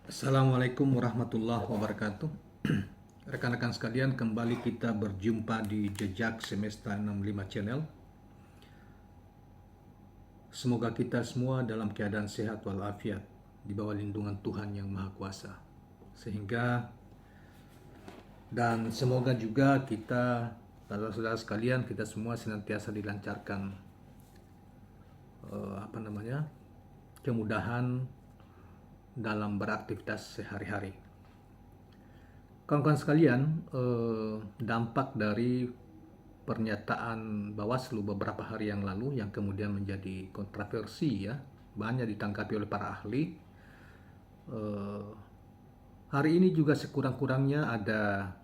Assalamualaikum warahmatullahi wabarakatuh. Rekan-rekan sekalian, kembali kita berjumpa di Jejak Semesta 65 Channel. Semoga kita semua dalam keadaan sehat walafiat di bawah lindungan Tuhan Yang Maha Kuasa. Dan semoga juga kita, saudara-saudara sekalian, kita semua senantiasa dilancarkan kemudahan dalam beraktivitas sehari-hari. Kawan-kawan sekalian, dampak dari pernyataan Bawaslu beberapa hari yang lalu yang kemudian menjadi kontroversi ya, banyak ditanggapi oleh para ahli. Hari ini juga sekurang-kurangnya ada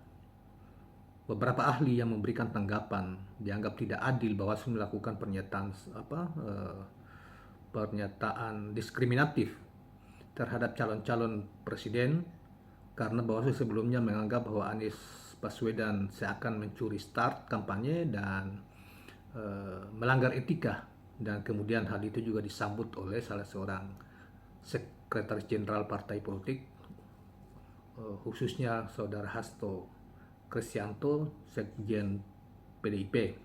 beberapa ahli yang memberikan tanggapan, dianggap tidak adil Bawaslu melakukan pernyataan diskriminatif terhadap calon-calon presiden, karena Bawaslu sebelumnya menganggap bahwa Anies Baswedan seakan mencuri start kampanye dan melanggar etika, dan kemudian hal itu juga disambut oleh salah seorang sekretaris jenderal partai politik, khususnya saudara Hasto Kristianto, sekjen PDIP,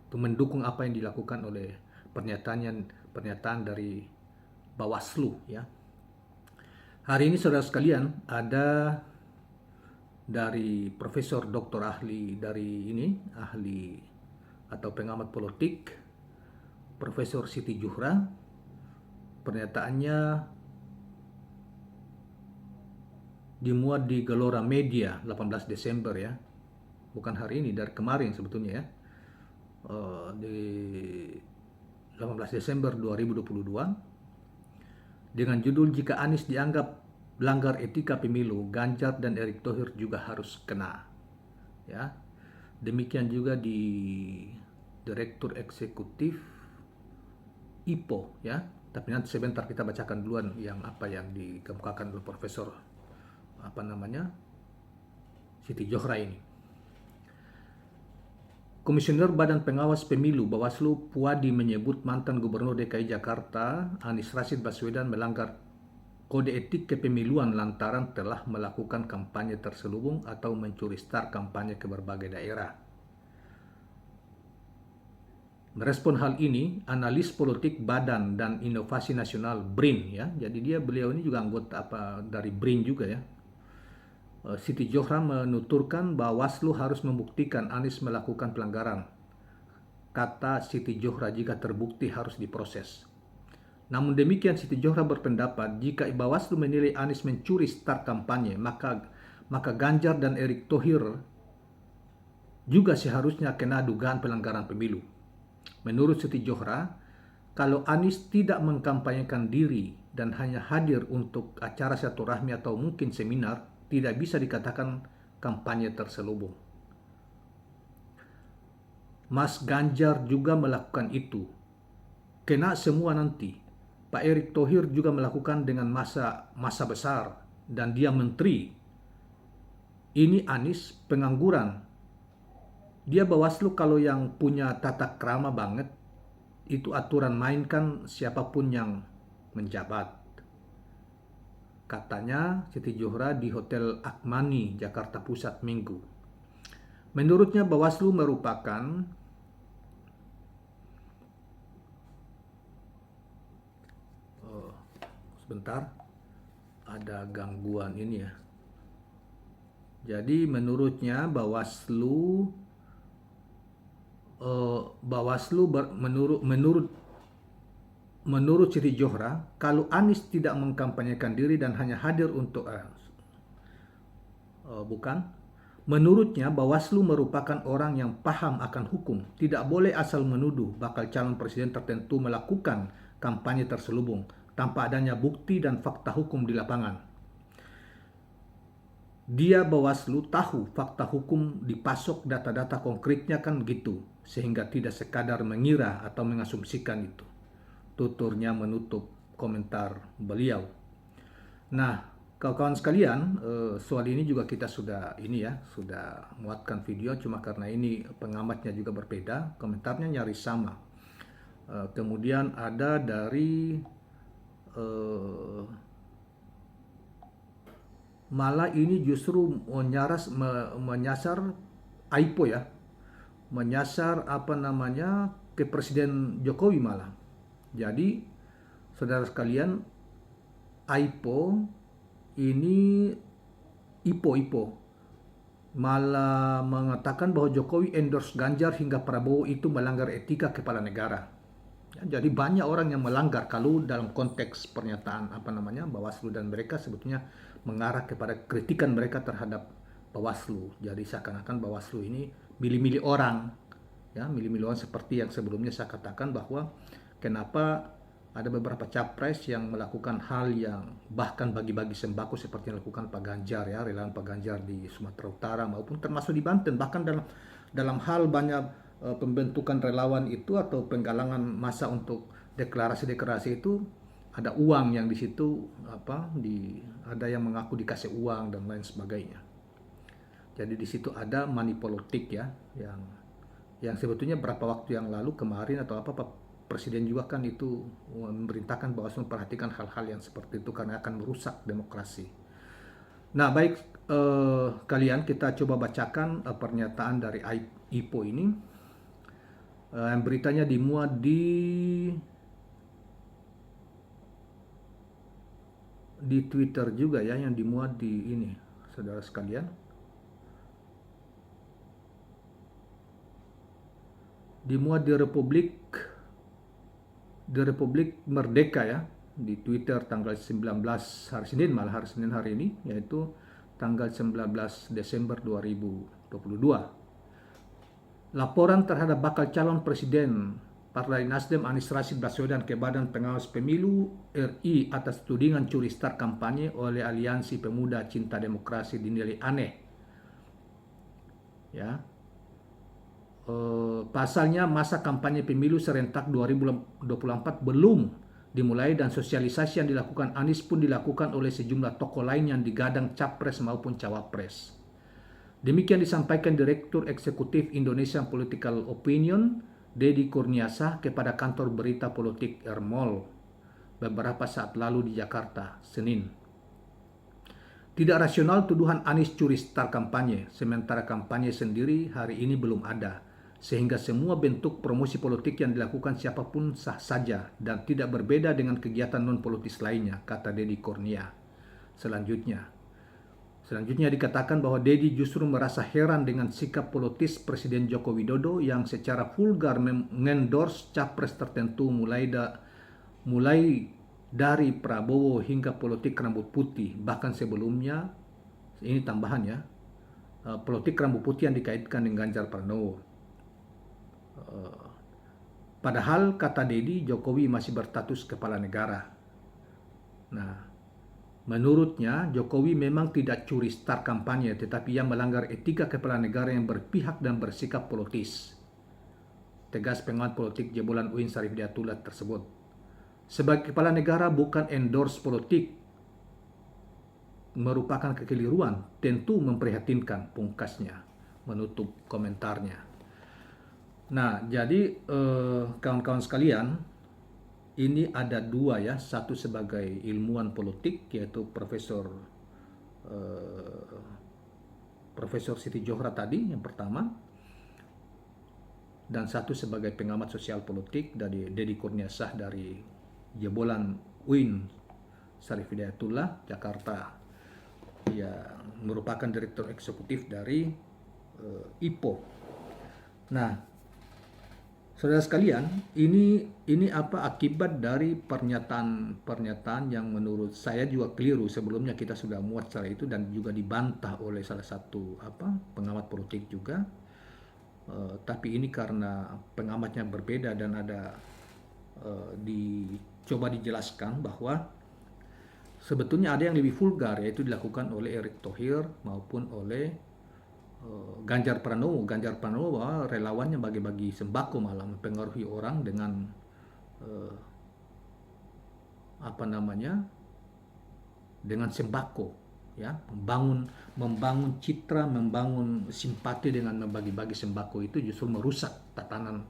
untuk mendukung apa yang dilakukan oleh pernyataan dari Bawaslu ya. Hari ini saudara sekalian, ada dari Profesor Doktor ahli atau pengamat politik, Profesor Siti Zuhra. Pernyataannya dimuat di Gelora Media 18 Desember ya. Bukan hari ini, dari kemarin sebetulnya ya. Di 18 Desember 2022 dengan judul "Jika Anies dianggap melanggar etika pemilu, Ganjar dan Erick Thohir juga harus kena." Ya. Demikian juga di Direktur Eksekutif IPO ya. Tapi nanti sebentar kita bacakan duluan yang dikemukakan oleh Profesor Siti Zuhra ini. Komisioner Badan Pengawas Pemilu Bawaslu Puadi menyebut mantan Gubernur DKI Jakarta Anies Rashid Baswedan melanggar kode etik kepemiluan lantaran telah melakukan kampanye terselubung atau mencuri start kampanye ke berbagai daerah. Merespon hal ini, analis politik Badan dan Inovasi Nasional BRIN ya. Jadi beliau ini juga anggota dari BRIN juga ya. Siti Zuhra menuturkan Bawaslu harus membuktikan Anies melakukan pelanggaran. Kata Siti Zuhra, jika terbukti harus diproses. Namun demikian, Siti Zuhra berpendapat jika Bawaslu menilai Anies mencuri start kampanye, maka Ganjar dan Erick Thohir juga seharusnya kena dugaan pelanggaran pemilu. Menurut Siti Zuhra, kalau Anies tidak mengkampanyekan diri dan hanya hadir untuk acara silaturahmi atau mungkin seminar, tidak bisa dikatakan kampanye terselubung. Mas Ganjar juga melakukan itu. Kena semua nanti. Pak Erick Thohir juga melakukan dengan masa besar dan dia menteri. Ini Anies pengangguran. Dia Bawaslu kalau yang punya tata krama banget, itu aturan mainkan siapapun yang menjabat. Katanya Siti Zuhra di Hotel Akmani, Jakarta Pusat, Minggu. Menurutnya Bawaslu merupakan sebentar, ada gangguan ini ya. Jadi menurutnya menurut Siti Zuhra, kalau Anies tidak mengkampanyekan diri dan hanya hadir untuk menurutnya Bawaslu merupakan orang yang paham akan hukum, tidak boleh asal menuduh bakal calon presiden tertentu melakukan kampanye terselubung tanpa adanya bukti dan fakta hukum di lapangan. Dia Bawaslu tahu fakta hukum dipasok data-data konkretnya kan gitu, sehingga tidak sekadar mengira atau mengasumsikan itu. Tuturnya menutup komentar beliau. Nah, kawan-kawan sekalian, soal ini juga kita sudah muatkan video, cuma karena ini pengamatnya juga berbeda, komentarnya nyaris sama. Kemudian ada dari malah ini justru menyasar AIPO ya, menyasar ke Presiden Jokowi malah. Jadi saudara sekalian, AIPO ini IPO malah mengatakan bahwa Jokowi endorse Ganjar hingga Prabowo itu melanggar etika kepala negara. Ya, jadi banyak orang yang melanggar kalau dalam konteks pernyataan Bawaslu, dan mereka sebetulnya mengarah kepada kritikan mereka terhadap Bawaslu. Jadi seakan-akan Bawaslu ini milih-milih orang, ya, milih-milih orang seperti yang sebelumnya saya katakan bahwa kenapa ada beberapa capres yang melakukan hal yang bahkan bagi-bagi sembako seperti yang dilakukan Pak Ganjar, ya, relawan Pak Ganjar di Sumatera Utara maupun termasuk di Banten. Bahkan dalam hal banyak pembentukan relawan itu atau penggalangan massa untuk deklarasi-deklarasi itu ada uang yang di situ ada yang mengaku dikasih uang dan lain sebagainya. Jadi di situ ada money politik ya, yang sebetulnya berapa waktu yang lalu kemarin atau Presiden juga kan itu memerintahkan Bawaslu memperhatikan hal-hal yang seperti itu karena akan merusak demokrasi. Nah, baik kalian, kita coba bacakan pernyataan dari IPO ini. Beritanya dimuat di Twitter juga ya, yang dimuat di ini, saudara sekalian. Dimuat di Republik Merdeka ya, di Twitter tanggal 19 hari Senin hari ini, yaitu tanggal 19 Desember 2022. Laporan terhadap bakal calon presiden Partai Nasdem Anies Rashid Baswedan ke Badan Pengawas Pemilu RI atas tudingan curi start kampanye oleh Aliansi Pemuda Cinta Demokrasi dinilai aneh. Ya. Pasalnya masa kampanye pemilu serentak 2024 belum dimulai dan sosialisasi yang dilakukan Anies pun dilakukan oleh sejumlah tokoh lain yang digadang capres maupun cawapres. Demikian disampaikan Direktur Eksekutif Indonesian Political Opinion Deddy Kurniasah kepada kantor berita politik Ermol beberapa saat lalu di Jakarta, Senin. Tidak rasional tuduhan Anies curi start kampanye, sementara kampanye sendiri hari ini belum ada, sehingga semua bentuk promosi politik yang dilakukan siapapun sah saja dan tidak berbeda dengan kegiatan non-politis lainnya, kata Deddy Kurnia. Selanjutnya dikatakan bahwa Deddy justru merasa heran dengan sikap politis Presiden Joko Widodo yang secara vulgar mengendorse capres tertentu mulai dari Prabowo hingga politik rambut putih. Bahkan sebelumnya, ini tambahan ya, politik rambut putih yang dikaitkan dengan Ganjar Pranowo. Padahal kata Deddy, Jokowi masih berstatus kepala negara. Nah, menurutnya Jokowi memang tidak curi start kampanye, tetapi ia melanggar etika kepala negara yang berpihak dan bersikap politis. Tegas pengamat politik jebolan UIN Syarif Hidayatullah tersebut. Sebagai kepala negara bukan endorse politik, merupakan kekeliruan, tentu memprihatinkan, pungkasnya menutup komentarnya. Nah, jadi kawan-kawan sekalian, ini ada dua ya, satu sebagai ilmuwan politik yaitu Profesor Siti Johra tadi yang pertama, dan satu sebagai pengamat sosial politik dari Deddy Kurniasah dari jebolan UIN Syarif Hidayatullah Jakarta, yang merupakan direktur eksekutif dari IPO. Nah, saudara sekalian, ini akibat dari pernyataan yang menurut saya juga keliru. Sebelumnya kita sudah muat secara itu dan juga dibantah oleh salah satu pengamat politik juga. Tapi ini karena pengamatnya berbeda dan ada dicoba dijelaskan bahwa sebetulnya ada yang lebih vulgar, yaitu dilakukan oleh Erick Thohir maupun oleh Ganjar Pranowo bahwa relawannya bagi-bagi sembako, malah mempengaruhi orang dengan dengan sembako, ya, membangun citra, membangun simpati dengan membagi-bagi sembako. Itu justru merusak tatanan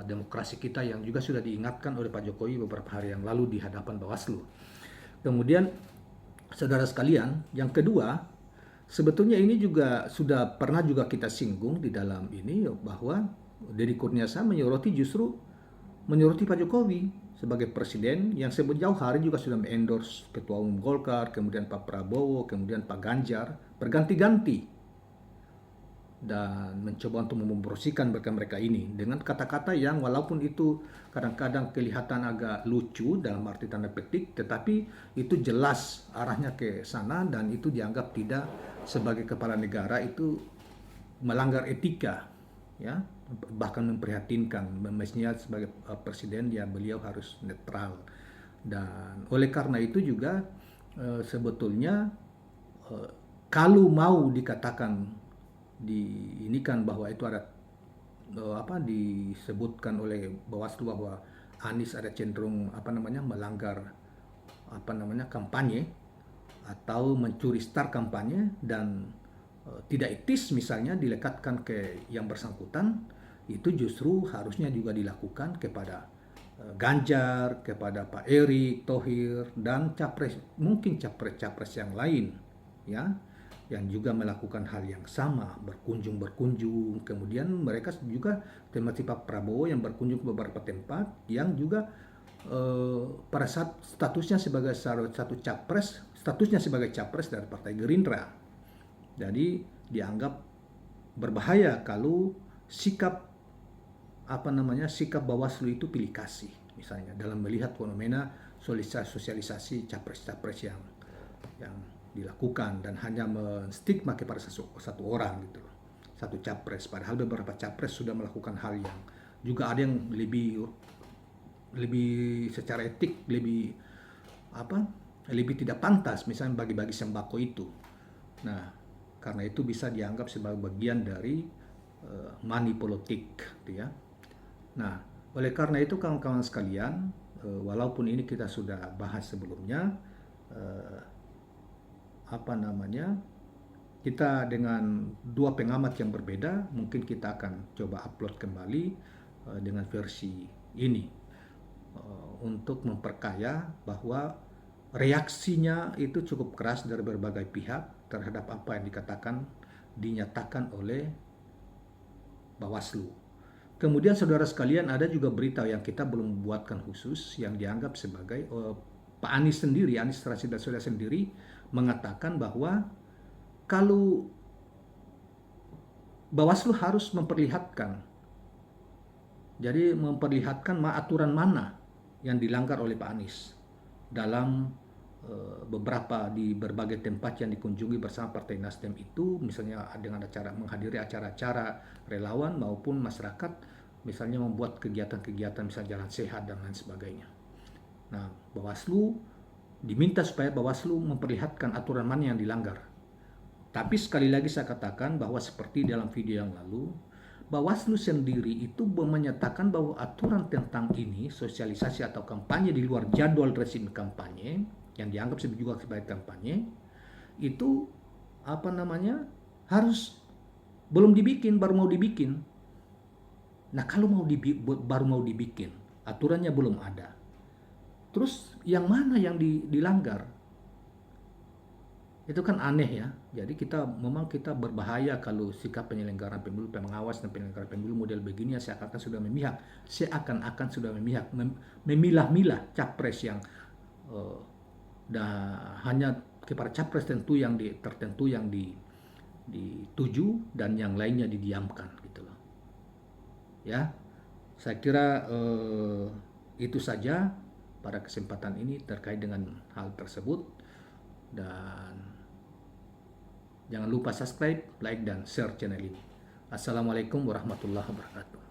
demokrasi kita yang juga sudah diingatkan oleh Pak Jokowi beberapa hari yang lalu di hadapan Bawaslu. Kemudian saudara sekalian, yang kedua, sebetulnya ini juga sudah pernah juga kita singgung di dalam ini bahwa Deddy Kurniasa menyoroti Pak Jokowi sebagai presiden yang sejauh hari juga sudah endorse Ketua Umum Golkar, kemudian Pak Prabowo, kemudian Pak Ganjar, berganti-ganti dan mencoba untuk mempromosikan mereka ini dengan kata-kata yang walaupun itu kadang-kadang kelihatan agak lucu dalam arti tanda petik, tetapi itu jelas arahnya ke sana dan itu dianggap tidak sebagai kepala negara itu melanggar etika, ya, bahkan memprihatinkan. Mestinya sebagai presiden ya beliau harus netral, dan oleh karena itu juga sebetulnya kalau mau dikatakan ini kan bahwa itu ada disebutkan oleh Bawaslu bahwa Anies ada cenderung melanggar kampanye atau mencuri star kampanye dan tidak etis misalnya dilekatkan ke yang bersangkutan, itu justru harusnya juga dilakukan kepada Ganjar, kepada Pak Erick Thohir dan mungkin capres yang lain, ya, yang juga melakukan hal yang sama, berkunjung, kemudian mereka juga termasuk Pak Prabowo yang berkunjung ke beberapa tempat yang juga pada saat statusnya sebagai capres dari Partai Gerindra. Jadi dianggap berbahaya kalau sikap Bawaslu itu pilih kasih misalnya dalam melihat fenomena sosialisasi capres-capres yang dilakukan dan hanya menstigma kepada satu orang gitu loh, satu capres, padahal beberapa capres sudah melakukan hal yang juga ada yang lebih secara etik lebih tidak pantas, misalnya bagi-bagi sembako itu. Nah, karena itu bisa dianggap sebagai bagian dari money politik gitu ya. Nah, oleh karena itu kawan-kawan sekalian, walaupun ini kita sudah bahas sebelumnya, kita dengan dua pengamat yang berbeda, mungkin kita akan coba upload kembali dengan versi ini untuk memperkaya bahwa reaksinya itu cukup keras dari berbagai pihak terhadap apa yang dinyatakan oleh Bawaslu. Kemudian saudara sekalian, ada juga berita yang kita belum buatkan khusus yang dianggap sebagai Pak Anies Rashid Baswedan sendiri mengatakan bahwa kalau Bawaslu harus memperlihatkan aturan mana yang dilanggar oleh Pak Anies dalam di berbagai tempat yang dikunjungi bersama Partai Nasdem itu, misalnya dengan menghadiri acara-acara relawan maupun masyarakat, misalnya membuat kegiatan-kegiatan misalnya jalan sehat dan lain sebagainya. Nah, diminta supaya Bawaslu memperlihatkan aturan mana yang dilanggar. Tapi sekali lagi saya katakan bahwa seperti dalam video yang lalu, Bawaslu sendiri itu menyatakan bahwa aturan tentang ini, sosialisasi atau kampanye di luar jadwal resmi kampanye, yang dianggap juga sebagai kampanye, itu harus belum dibikin, baru mau dibikin. Nah, kalau baru mau dibikin, aturannya belum ada. Terus yang mana yang dilanggar? Itu kan aneh ya. Jadi memang kita berbahaya kalau sikap penyelenggaraan pemilu, pengawas dan penyelenggara pemilu model begini seakan-akan sudah memihak, memilah-milah capres yang hanya kepada capres tertentu yang dituju dan yang lainnya didiamkan gitu loh. Ya, saya kira itu saja pada kesempatan ini terkait dengan hal tersebut, dan jangan lupa subscribe, like, dan share channel ini. Assalamualaikum warahmatullahi wabarakatuh.